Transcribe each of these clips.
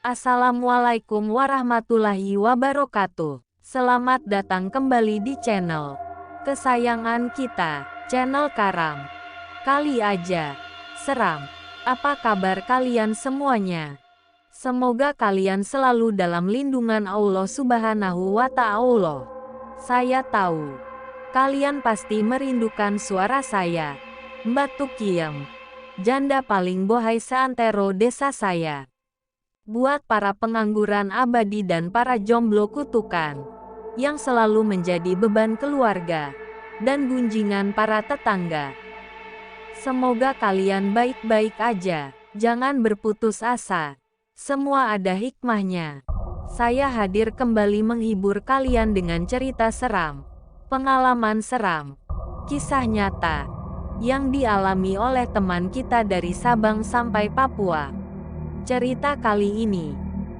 Assalamualaikum warahmatullahi wabarakatuh. Selamat datang kembali di channel kesayangan kita, channel Karam. Kali aja, seram. Apa kabar kalian semuanya? Semoga kalian selalu dalam lindungan Allah Subhanahu wa Ta'ala. Saya tahu, kalian pasti merindukan suara saya, Mbak Tukiem, janda paling bohai seantero desa saya. Buat para pengangguran abadi dan para jomblo kutukan, yang selalu menjadi beban keluarga, dan gunjingan para tetangga. Semoga kalian baik-baik aja, jangan berputus asa. Semua ada hikmahnya. Saya hadir kembali menghibur kalian dengan cerita seram, pengalaman seram, kisah nyata, yang dialami oleh teman kita dari Sabang sampai Papua. Cerita kali ini,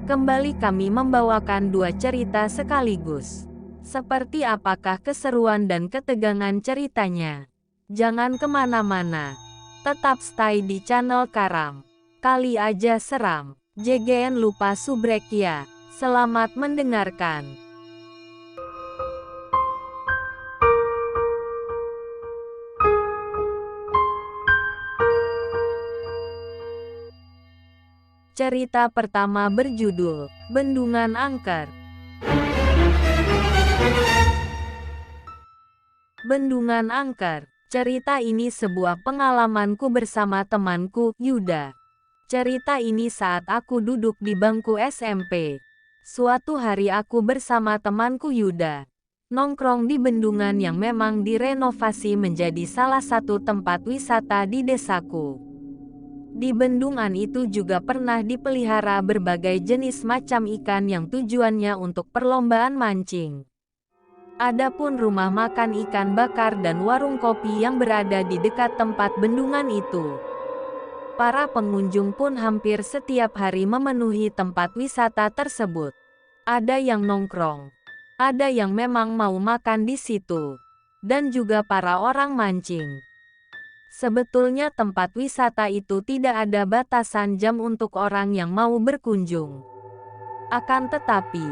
kembali kami membawakan dua cerita sekaligus. Seperti apakah keseruan dan ketegangan ceritanya? Jangan kemana-mana. Tetap stay di channel Karam. Kali aja seram. JGN lupa subrek ya. Selamat mendengarkan. Cerita pertama berjudul Bendungan Angker. Bendungan Angker. Cerita ini sebuah pengalamanku bersama temanku, Yuda. Cerita ini saat aku duduk di bangku SMP. Suatu hari aku bersama temanku Yuda nongkrong di bendungan yang memang direnovasi menjadi salah satu tempat wisata di desaku. Di bendungan itu juga pernah dipelihara berbagai jenis macam ikan yang tujuannya untuk perlombaan mancing. Adapun rumah makan ikan bakar dan warung kopi yang berada di dekat tempat bendungan itu. Para pengunjung pun hampir setiap hari memenuhi tempat wisata tersebut. Ada yang nongkrong, ada yang memang mau makan di situ, dan juga para orang mancing. Sebetulnya tempat wisata itu tidak ada batasan jam untuk orang yang mau berkunjung. Akan tetapi,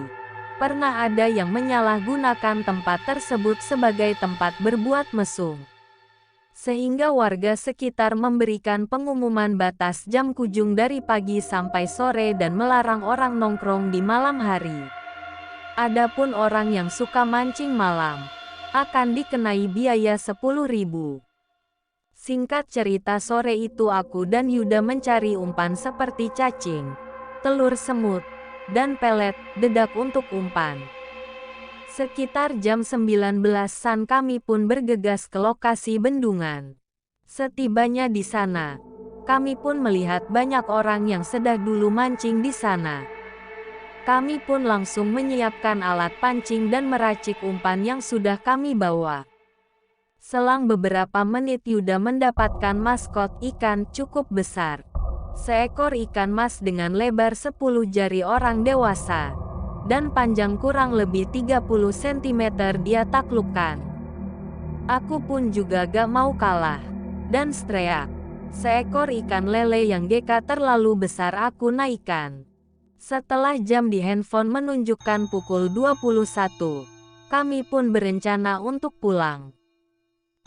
pernah ada yang menyalahgunakan tempat tersebut sebagai tempat berbuat mesum. Sehingga warga sekitar memberikan pengumuman batas jam kunjung dari pagi sampai sore dan melarang orang nongkrong di malam hari. Adapun orang yang suka mancing malam, akan dikenai biaya 10.000. Singkat cerita, sore itu aku dan Yuda mencari umpan seperti cacing, telur semut, dan pelet dedak untuk umpan. Sekitar jam 19-an kami pun bergegas ke lokasi bendungan. Setibanya di sana, kami pun melihat banyak orang yang sedang dulu mancing di sana. Kami pun langsung menyiapkan alat pancing dan meracik umpan yang sudah kami bawa. Selang beberapa menit Yuda mendapatkan maskot ikan cukup besar. Seekor ikan mas dengan lebar 10 jari orang dewasa. Dan panjang kurang lebih 30 cm dia taklukkan. Aku pun juga gak mau kalah. Dan teriak. Seekor ikan lele yang GK terlalu besar aku naikkan. Setelah jam di handphone menunjukkan pukul 21, kami pun berencana untuk pulang.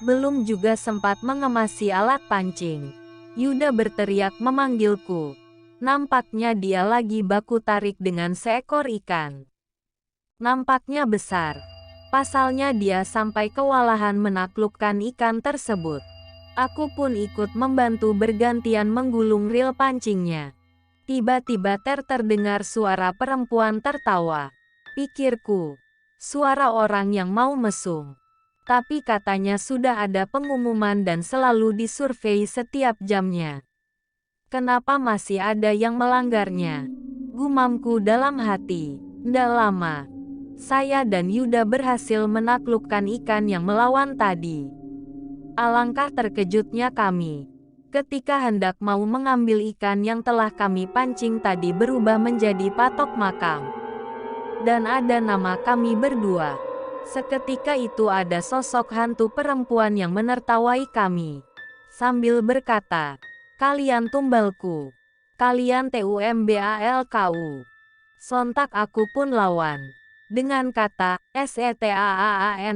Belum juga sempat mengemasi alat pancing, Yuda berteriak memanggilku. Nampaknya dia lagi baku tarik dengan seekor ikan. Nampaknya besar. Pasalnya dia sampai kewalahan menaklukkan ikan tersebut. Aku pun ikut membantu bergantian menggulung reel pancingnya. Tiba-tiba terdengar suara perempuan tertawa. Pikirku, suara orang yang mau mesum. Tapi katanya sudah ada pengumuman dan selalu disurvei setiap jamnya. Kenapa masih ada yang melanggarnya? Gumamku dalam hati. Ndak lama, saya dan Yuda berhasil menaklukkan ikan yang melawan tadi. Alangkah terkejutnya kami ketika hendak mau mengambil ikan yang telah kami pancing tadi berubah menjadi patok makam. Dan ada nama kami berdua. Seketika itu ada sosok hantu perempuan yang menertawai kami. Sambil berkata, "Kalian tumbalku. Kalian TUMBALKU. Sontak aku pun lawan. Dengan kata, SETAAANNNNN.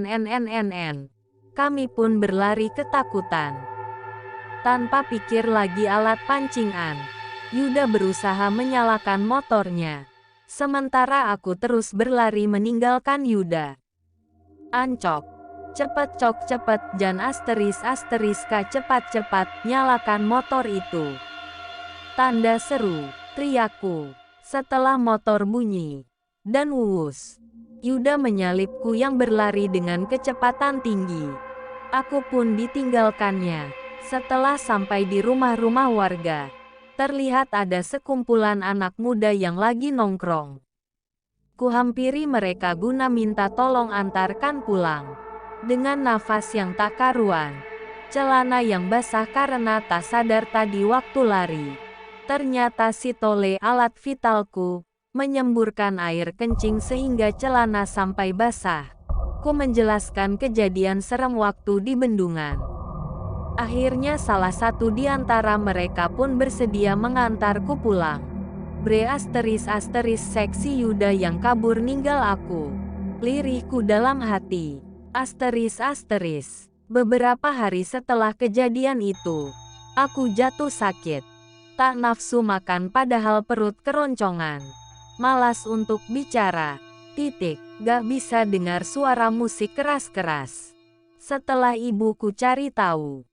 Kami pun berlari ketakutan. Tanpa pikir lagi alat pancingan. Yuda berusaha menyalakan motornya. Sementara aku terus berlari meninggalkan Yuda. Ancok. Cepet cok cepet Jan asteriska cepat-cepat nyalakan motor itu. Tanda seru, teriakku. Setelah motor bunyi. Dan wuus. Yuda menyalipku yang berlari dengan kecepatan tinggi. Aku pun ditinggalkannya. Setelah sampai di rumah-rumah warga, terlihat ada sekumpulan anak muda yang lagi nongkrong. Kuhampiri mereka guna minta tolong antarkan pulang. Dengan nafas yang tak karuan, celana yang basah karena tak sadar tadi waktu lari. Ternyata si tole alat vitalku menyemburkan air kencing sehingga celana sampai basah. Ku menjelaskan kejadian serem waktu di bendungan. Akhirnya salah satu di antara mereka pun bersedia mengantarku pulang. Bre seksi Yuda yang kabur ninggal aku. Lirihku dalam hati. Beberapa hari setelah kejadian itu, aku jatuh sakit. Tak nafsu makan padahal perut keroncongan. Malas untuk bicara. Gak bisa dengar suara musik keras-keras. Setelah ibuku cari tahu.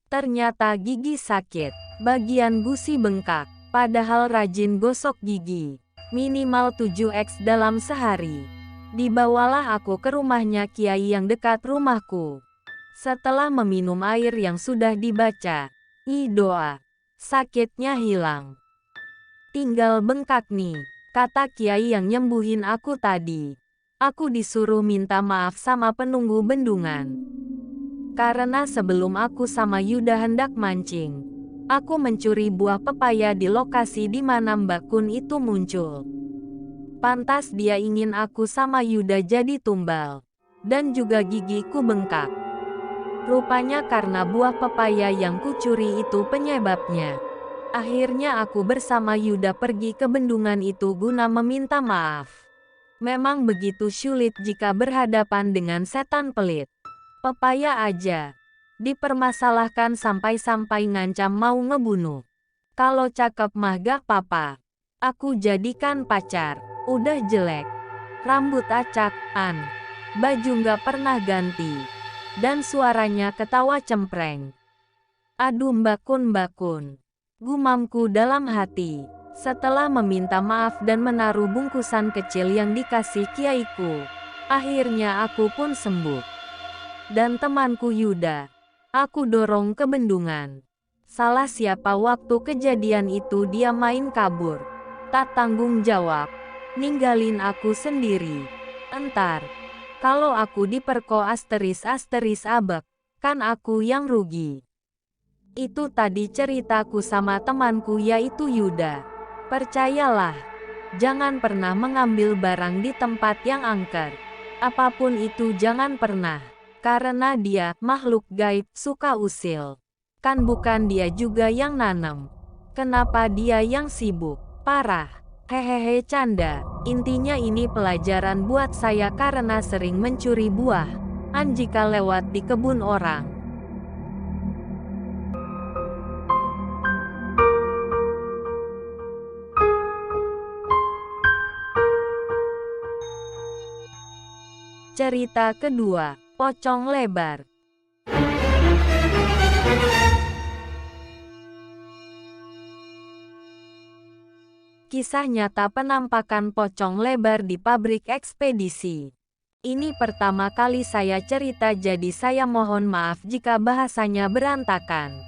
Ternyata gigi sakit. Bagian gusi bengkak. Padahal rajin gosok gigi. Minimal 7x dalam sehari. Dibawalah aku ke rumahnya Kiai yang dekat rumahku. Setelah meminum air yang sudah dibaca doa, sakitnya hilang. Tinggal bengkak nih, kata Kiai yang nyembuhin aku tadi. Aku disuruh minta maaf sama penunggu bendungan. Karena sebelum aku sama Yuda hendak mancing, aku mencuri buah pepaya di lokasi di mana Mbak Kun itu muncul. Pantas dia ingin aku sama Yuda jadi tumbal. Dan juga gigiku bengkak. Rupanya karena buah pepaya yang kucuri itu penyebabnya. Akhirnya aku bersama Yuda pergi ke bendungan itu guna meminta maaf. Memang begitu sulit jika berhadapan dengan setan pelit. Pepaya aja dipermasalahkan sampai-sampai ngancam mau ngebunuh. Kalau cakep mah gak apa-apa. Aku jadikan pacar. Udah jelek. Rambut acak, baju gak pernah ganti. Dan suaranya ketawa cempreng. Aduh Mbak Kun. Gumamku dalam hati. Setelah meminta maaf dan menaruh bungkusan kecil yang dikasih kiaiku. Akhirnya aku pun sembuh. Dan temanku Yuda. Aku dorong ke bendungan. Salah siapa waktu kejadian itu dia main kabur. Tak tanggung jawab. Ninggalin aku sendiri. Entar. Kalau aku diperko abek. Kan aku yang rugi. Itu tadi ceritaku sama temanku yaitu Yuda. Percayalah, jangan pernah mengambil barang di tempat yang angker. Apapun itu jangan pernah. Karena dia, makhluk gaib, suka usil. Kan bukan dia juga yang nanam. Kenapa dia yang sibuk? Parah. Hehehe canda. Intinya ini pelajaran buat saya karena sering mencuri buah. Jika lewat di kebun orang. Cerita kedua, pocong lebar. Kisah nyata penampakan pocong lebar di pabrik ekspedisi. Ini pertama kali saya cerita jadi saya mohon maaf jika bahasanya berantakan.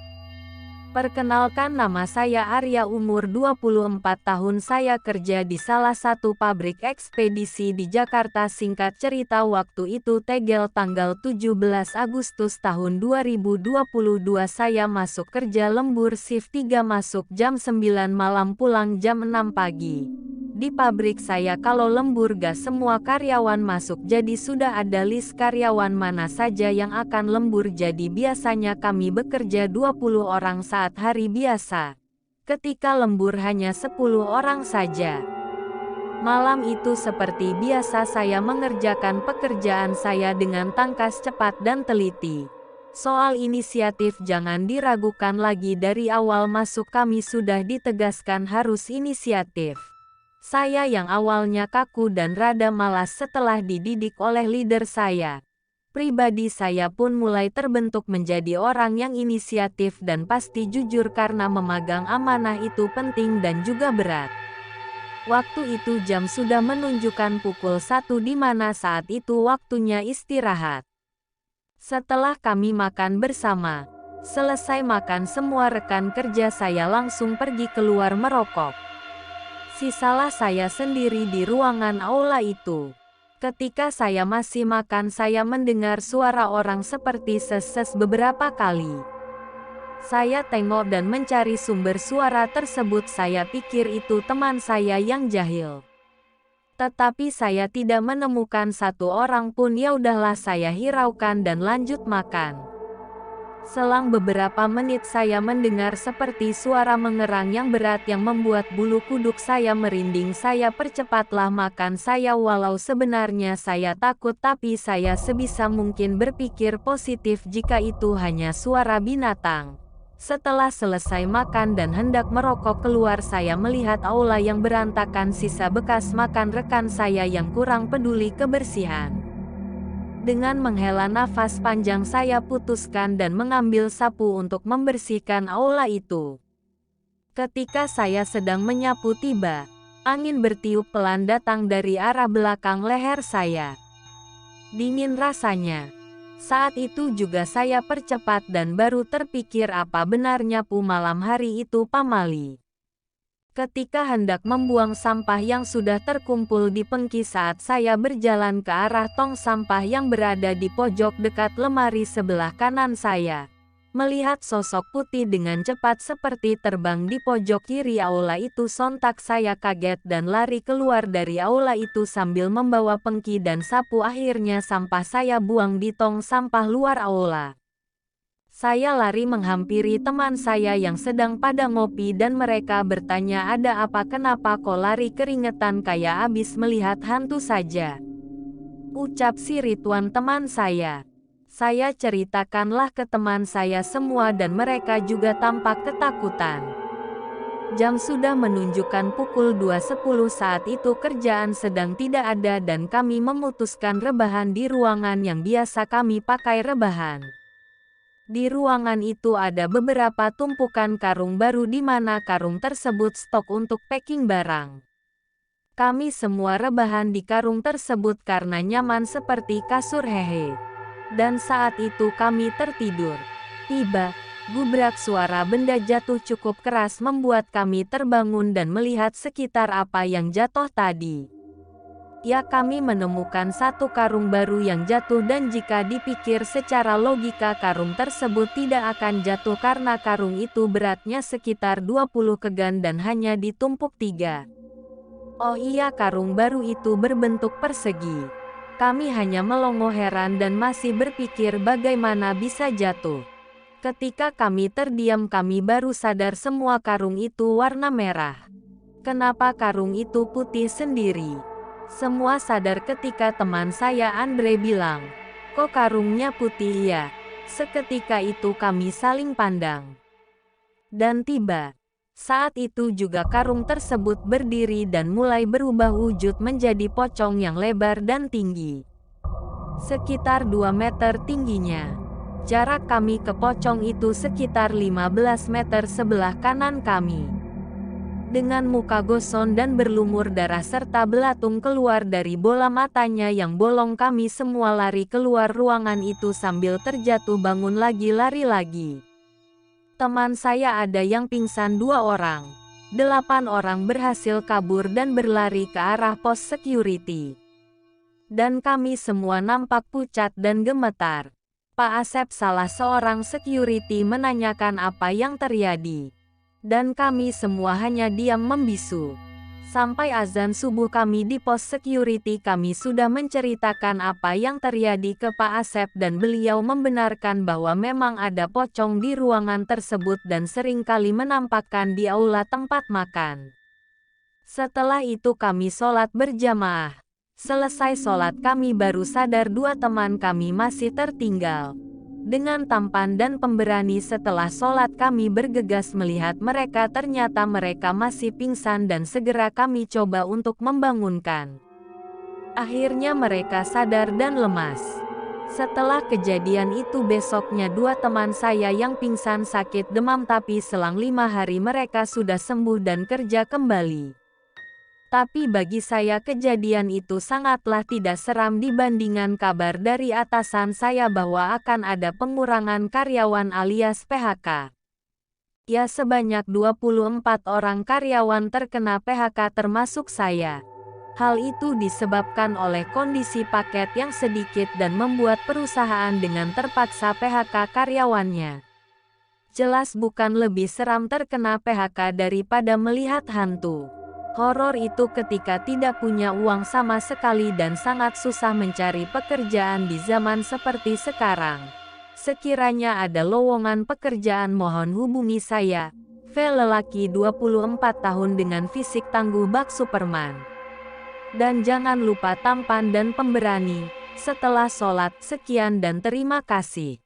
Perkenalkan nama saya Arya umur 24 tahun saya kerja di salah satu pabrik ekspedisi di Jakarta singkat cerita waktu itu tegel tanggal 17 Agustus tahun 2022 saya masuk kerja lembur shift 3 masuk jam 9 malam pulang jam 6 pagi. Di pabrik saya kalau lembur gak semua karyawan masuk jadi sudah ada list karyawan mana saja yang akan lembur jadi biasanya kami bekerja 20 orang saat hari biasa. ketika lembur hanya 10 orang saja. Malam itu seperti biasa saya mengerjakan pekerjaan saya dengan tangkas cepat dan teliti. Soal inisiatif jangan diragukan lagi, dari awal masuk kami sudah ditegaskan harus inisiatif. Saya yang awalnya kaku dan rada malas setelah dididik oleh leader saya. Pribadi saya pun mulai terbentuk menjadi orang yang inisiatif dan pasti jujur karena memegang amanah itu penting dan juga berat. Waktu itu jam sudah menunjukkan pukul 1 di mana saat itu waktunya istirahat. Setelah kami makan bersama, selesai makan semua rekan kerja saya langsung pergi keluar merokok. Sisalah saya sendiri di ruangan aula itu. Ketika saya masih makan saya mendengar suara orang seperti ses-ses beberapa kali. Saya tengok dan mencari sumber suara tersebut, saya pikir itu teman saya yang jahil. Tetapi saya tidak menemukan satu orang pun. Ya udahlah, saya hiraukan dan lanjut makan. Selang beberapa menit saya mendengar seperti suara mengerang yang berat yang membuat bulu kuduk saya merinding. Saya percepatlah makan saya walau sebenarnya saya takut, tapi saya sebisa mungkin berpikir positif jika itu hanya suara binatang. Setelah selesai makan dan hendak merokok keluar, saya melihat aula yang berantakan, sisa bekas makan rekan saya yang kurang peduli kebersihan. Dengan menghela nafas panjang saya putuskan dan mengambil sapu untuk membersihkan aula itu. Ketika saya sedang menyapu, tiba angin bertiup pelan datang dari arah belakang leher saya. Dingin rasanya. Saat itu juga saya percepat dan baru terpikir apa benar nyapu malam hari itu pamali. Ketika hendak membuang sampah yang sudah terkumpul di pengki, saat saya berjalan ke arah tong sampah yang berada di pojok dekat lemari sebelah kanan saya, melihat sosok putih dengan cepat seperti terbang di pojok kiri aula itu. Sontak saya kaget dan lari keluar dari aula itu sambil membawa pengki dan sapu. Akhirnya sampah saya buang di tong sampah luar aula. Saya lari menghampiri teman saya yang sedang pada ngopi dan mereka bertanya, "Ada apa? Kenapa kok lari keringetan kayak abis melihat hantu saja?" Ucap si Ridwan teman saya. Saya ceritakanlah ke teman saya semua dan mereka juga tampak ketakutan. Jam sudah menunjukkan pukul 2.10 saat itu kerjaan sedang tidak ada dan kami memutuskan rebahan di ruangan yang biasa kami pakai rebahan. Di ruangan itu ada beberapa tumpukan karung baru di mana karung tersebut stok untuk packing barang. Kami semua rebahan di karung tersebut karena nyaman seperti kasur hehe. Dan saat itu kami tertidur. Tiba, gubrak suara benda jatuh cukup keras membuat kami terbangun dan melihat sekitar apa yang jatuh tadi. Ya, kami menemukan satu karung baru yang jatuh dan jika dipikir secara logika karung tersebut tidak akan jatuh karena karung itu beratnya sekitar 20 kg dan hanya ditumpuk 3. Oh iya, karung baru itu berbentuk persegi. Kami hanya melongo heran dan masih berpikir bagaimana bisa jatuh. Ketika kami terdiam kami baru sadar semua karung itu warna merah. Kenapa karung itu putih sendiri? Semua sadar ketika teman saya Andre bilang, "Kok karungnya putih ya?" Seketika itu kami saling pandang. Dan tiba, saat itu juga karung tersebut berdiri dan mulai berubah wujud menjadi pocong yang lebar dan tinggi. Sekitar 2 meter tingginya. Jarak kami ke pocong itu sekitar 15 meter sebelah kanan kami. Dengan muka gosong dan berlumur darah serta belatung keluar dari bola matanya yang bolong, kami semua lari keluar ruangan itu sambil terjatuh bangun lagi lari lagi. Teman saya ada yang pingsan 2 orang. 8 orang berhasil kabur dan berlari ke arah pos security. Dan kami semua nampak pucat dan gemetar. Pak Asep, salah seorang security, menanyakan apa yang terjadi. Dan kami semua hanya diam membisu. Sampai azan subuh kami di pos security kami sudah menceritakan apa yang terjadi ke Pak Asep dan beliau membenarkan bahwa memang ada pocong di ruangan tersebut dan seringkali menampakkan di aula tempat makan. Setelah itu kami sholat berjamaah. Selesai sholat kami baru sadar dua teman kami masih tertinggal. Dengan tampan dan pemberani setelah sholat kami bergegas melihat mereka ternyata mereka masih pingsan dan segera kami coba untuk membangunkan. Akhirnya mereka sadar dan lemas. Setelah kejadian itu besoknya dua teman saya yang pingsan sakit demam tapi selang 5 hari mereka sudah sembuh dan kerja kembali. Tapi bagi saya kejadian itu sangatlah tidak seram dibandingkan kabar dari atasan saya bahwa akan ada pengurangan karyawan alias PHK. Ya sebanyak 24 orang karyawan terkena PHK termasuk saya. Hal itu disebabkan oleh kondisi paket yang sedikit dan membuat perusahaan dengan terpaksa PHK karyawannya. Jelas bukan lebih seram terkena PHK daripada melihat hantu. Horor itu ketika tidak punya uang sama sekali dan sangat susah mencari pekerjaan di zaman seperti sekarang. Sekiranya ada lowongan pekerjaan mohon hubungi saya. V lelaki 24 tahun dengan fisik tangguh bak Superman. Dan jangan lupa tampan dan pemberani. Setelah sholat, sekian dan terima kasih.